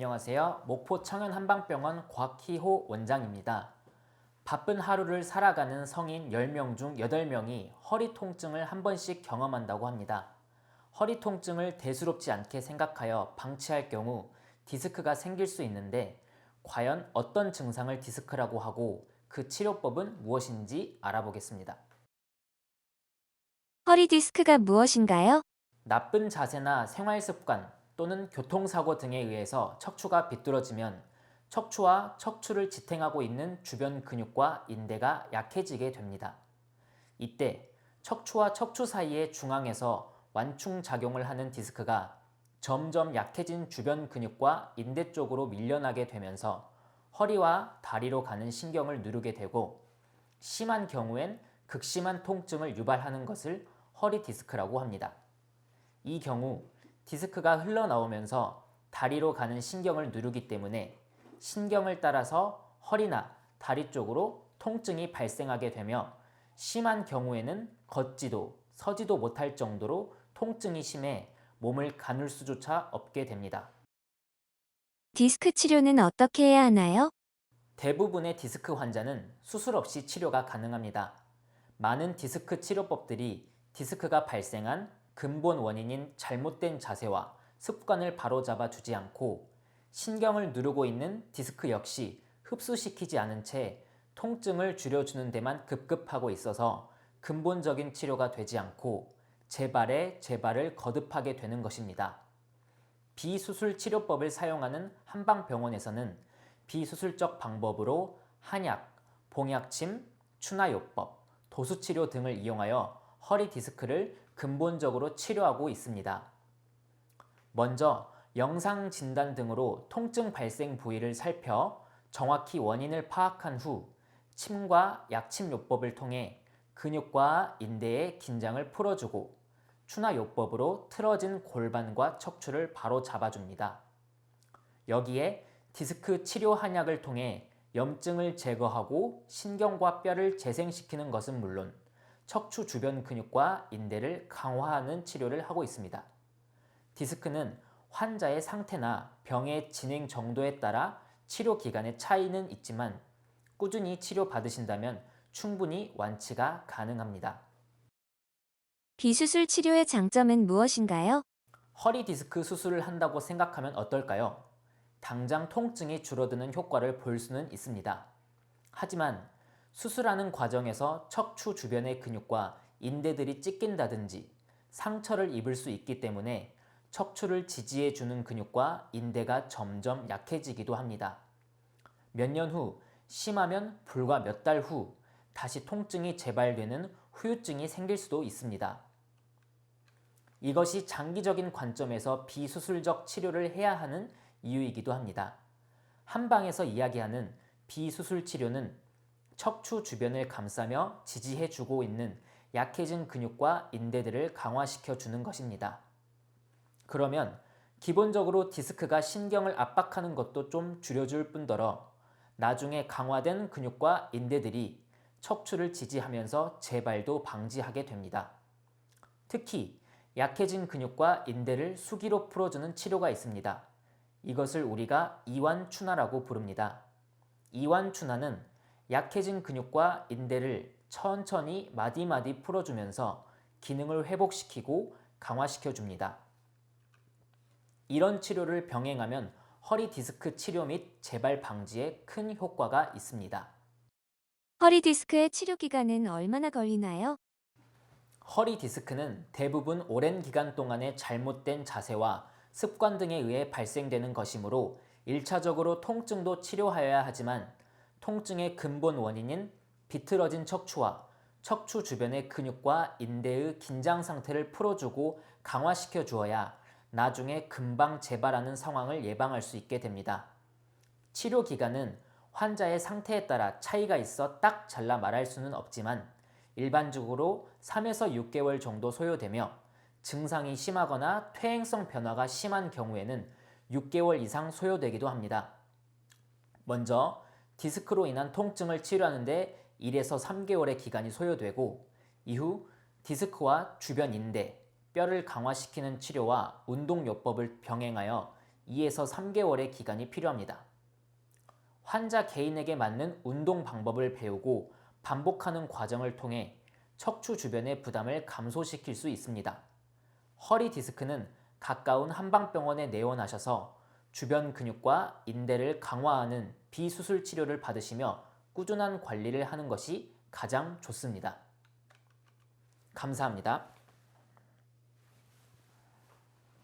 안녕하세요. 목포 청년한방병원 곽희호 원장입니다. 바쁜 하루를 살아가는 성인 10명 중 8명이 허리 통증을 한 번씩 경험한다고 합니다. 허리 통증을 대수롭지 않게 생각하여 방치할 경우 디스크가 생길 수 있는데 과연 어떤 증상을 디스크라고 하고 그 치료법은 무엇인지 알아보겠습니다. 허리 디스크가 무엇인가요? 나쁜 자세나 생활 습관 또는 교통사고 등에 의해서 척추가 비뚤어지면 척추와 척추를 지탱하고 있는 주변 근육과 인대가 약해지게 됩니다. 이때 척추와 척추 사이의 중앙에서 완충작용을 하는 디스크가 점점 약해진 주변 근육과 인대 쪽으로 밀려나게 되면서 허리와 다리로 가는 신경을 누르게 되고 심한 경우엔 극심한 통증을 유발하는 것을 허리 디스크라고 합니다. 이 경우 디스크가 흘러나오면서 다리로 가는 신경을 누르기 때문에 신경을 따라서 허리나 다리 쪽으로 통증이 발생하게 되며 심한 경우에는 걷지도 서지도 못할 정도로 통증이 심해 몸을 가눌 수조차 없게 됩니다. 디스크 치료는 어떻게 해야 하나요? 대부분의 디스크 환자는 수술 없이 치료가 가능합니다. 많은 디스크 치료법들이 디스크가 발생한 근본 원인인 잘못된 자세와 습관을 바로잡아 주지 않고 신경을 누르고 있는 디스크 역시 흡수시키지 않은 채 통증을 줄여주는 데만 급급하고 있어서 근본적인 치료가 되지 않고 재발에 재발을 거듭하게 되는 것입니다. 비수술 치료법을 사용하는 한방병원에서는 비수술적 방법으로 한약, 봉약침, 추나요법, 도수치료 등을 이용하여 허리 디스크를 근본적으로 치료하고 있습니다. 먼저 영상 진단 등으로 통증 발생 부위를 살펴 정확히 원인을 파악한 후 침과 약침요법을 통해 근육과 인대의 긴장을 풀어주고 추나요법으로 틀어진 골반과 척추를 바로 잡아줍니다. 여기에 디스크 치료 한약을 통해 염증을 제거하고 신경과 뼈를 재생시키는 것은 물론 척추 주변 근육과 인대를 강화하는 치료를 하고 있습니다. 디스크는 환자의 상태나 병의 진행 정도에 따라 치료 기간의 차이는 있지만 꾸준히 치료받으신다면 충분히 완치가 가능합니다. 비수술 치료의 장점은 무엇인가요? 허리 디스크 수술을 한다고 생각하면 어떨까요? 당장 통증이 줄어드는 효과를 볼 수는 있습니다. 하지만 수술하는 과정에서 척추 주변의 근육과 인대들이 찢긴다든지 상처를 입을 수 있기 때문에 척추를 지지해주는 근육과 인대가 점점 약해지기도 합니다. 몇 년 후, 심하면 불과 몇 달 후 다시 통증이 재발되는 후유증이 생길 수도 있습니다. 이것이 장기적인 관점에서 비수술적 치료를 해야 하는 이유이기도 합니다. 한방에서 이야기하는 비수술 치료는 척추 주변을 감싸며 지지해주고 있는 약해진 근육과 인대들을 강화시켜 주는 것입니다. 그러면 기본적으로 디스크가 신경을 압박하는 것도 좀 줄여줄 뿐더러 나중에 강화된 근육과 인대들이 척추를 지지하면서 재발도 방지하게 됩니다. 특히 약해진 근육과 인대를 수기로 풀어주는 치료가 있습니다. 이것을 우리가 이완추나라고 부릅니다. 이완추나는 약해진 근육과 인대를 천천히 마디마디 풀어주면서 기능을 회복시키고 강화시켜줍니다. 이런 치료를 병행하면 허리 디스크 치료 및 재발 방지에 큰 효과가 있습니다. 허리 디스크의 치료 기간은 얼마나 걸리나요? 허리 디스크는 대부분 오랜 기간 동안의 잘못된 자세와 습관 등에 의해 발생되는 것이므로 1차적으로 통증도 치료하여야 하지만 통증의 근본 원인인 비틀어진 척추와 척추 주변의 근육과 인대의 긴장 상태를 풀어주고 강화시켜 주어야 나중에 금방 재발하는 상황을 예방할 수 있게 됩니다. 치료 기간은 환자의 상태에 따라 차이가 있어 딱 잘라 말할 수는 없지만 일반적으로 3에서 6개월 정도 소요되며 증상이 심하거나 퇴행성 변화가 심한 경우에는 6개월 이상 소요되기도 합니다. 먼저 디스크로 인한 통증을 치료하는데 1에서 3개월의 기간이 소요되고 이후 디스크와 주변 인대, 뼈를 강화시키는 치료와 운동요법을 병행하여 2에서 3개월의 기간이 필요합니다. 환자 개인에게 맞는 운동 방법을 배우고 반복하는 과정을 통해 척추 주변의 부담을 감소시킬 수 있습니다. 허리 디스크는 가까운 한방병원에 내원하셔서 주변 근육과 인대를 강화하는 비수술 치료를 받으시며 꾸준한 관리를 하는 것이 가장 좋습니다. 감사합니다.